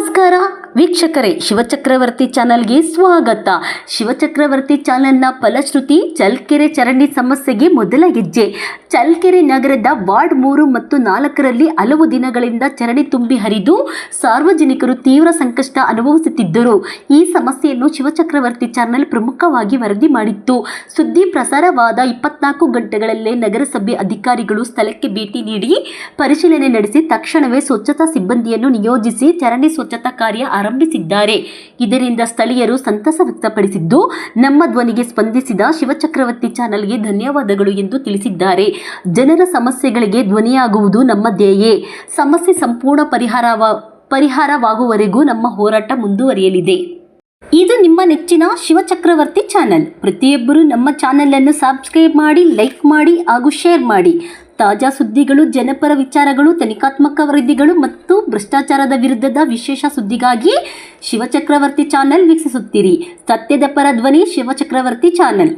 ನಮಸ್ಕಾರ ವೀಕ್ಷಕರೇ, ಶಿವಚಕ್ರವರ್ತಿ ಚಾನಲ್ಗೆ ಸ್ವಾಗತ. ಶಿವಚಕ್ರವರ್ತಿ ಚಾನಲ್ನ ಫಲಶ್ರುತಿ ಚಳ್ಳಕೆರೆ ಚರಂಡಿ ಸಮಸ್ಯೆಗೆ ಮೊದಲ ಹೆಜ್ಜೆ. ಚಳ್ಳಕೆರೆ ನಗರದ ವಾರ್ಡ್ 3 ಮತ್ತು 4ರಲ್ಲಿ ಹಲವು ದಿನಗಳಿಂದ ಚರಂಡಿ ತುಂಬಿ ಹರಿದು ಸಾರ್ವಜನಿಕರು ತೀವ್ರ ಸಂಕಷ್ಟ ಅನುಭವಿಸುತ್ತಿದ್ದರು. ಈ ಸಮಸ್ಯೆಯನ್ನು ಶಿವಚಕ್ರವರ್ತಿ ಚಾನಲ್ ಪ್ರಮುಖವಾಗಿ ವರದಿ ಮಾಡಿತ್ತು. ಸುದ್ದಿ ಪ್ರಸಾರವಾದ 24 ಗಂಟೆಗಳಲ್ಲೇ ನಗರಸಭೆ ಅಧಿಕಾರಿಗಳು ಸ್ಥಳಕ್ಕೆ ಭೇಟಿ ನೀಡಿ ಪರಿಶೀಲನೆ ನಡೆಸಿ ತಕ್ಷಣವೇ ಸ್ವಚ್ಛತಾ ಸಿಬ್ಬಂದಿಯನ್ನು ನಿಯೋಜಿಸಿ ಚರಂಡಿ ಸ್ವಚ್ಛತಾ ಕಾರ್ಯ ಆರಂಭಿಸಿದ್ದಾರೆ. ಇದರಿಂದ ಸ್ಥಳೀಯರು ಸಂತಸ ವ್ಯಕ್ತಪಡಿಸಿದ್ದು, ನಮ್ಮ ಧ್ವನಿಗೆ ಸ್ಪಂದಿಸಿದ ಶಿವಚಕ್ರವರ್ತಿ ಚಾನಲ್ಗೆ ಧನ್ಯವಾದಗಳು ಎಂದು ತಿಳಿಸಿದ್ದಾರೆ. ಜನರ ಸಮಸ್ಯೆಗಳಿಗೆ ಧ್ವನಿಯಾಗುವುದು ನಮ್ಮ ಧ್ಯೇಯ. ಸಮಸ್ಯೆ ಸಂಪೂರ್ಣ ಪರಿಹಾರವಾಗುವವರೆಗೂ ನಮ್ಮ ಹೋರಾಟ ಮುಂದುವರಿಯಲಿದೆ. ಇದು ನಿಮ್ಮ ನೆಚ್ಚಿನ ಶಿವಚಕ್ರವರ್ತಿ ಚಾನಲ್. ಪ್ರತಿಯೊಬ್ಬರು ನಮ್ಮ ಚಾನಲ್ ಅನ್ನು ಸಬ್ಸ್ಕ್ರೈಬ್ ಮಾಡಿ, ಲೈಕ್ ಮಾಡಿ ಹಾಗೂ ಶೇರ್ ಮಾಡಿ. ತಾಜಾ ಸುದ್ದಿಗಳು, ಜನಪರ ವಿಚಾರಗಳು, ತನಿಖಾತ್ಮಕ ವರದಿಗಳು ಮತ್ತು ಭ್ರಷ್ಟಾಚಾರದ ವಿರುದ್ಧದ ವಿಶೇಷ ಸುದ್ದಿಗಾಗಿ ಶಿವಚಕ್ರವರ್ತಿ ಚಾನಲ್ ವೀಕ್ಷಿಸುತ್ತೀರಿ. ಸತ್ಯದ ಪರ ಧ್ವನಿ ಶಿವಚಕ್ರವರ್ತಿ ಚಾನಲ್.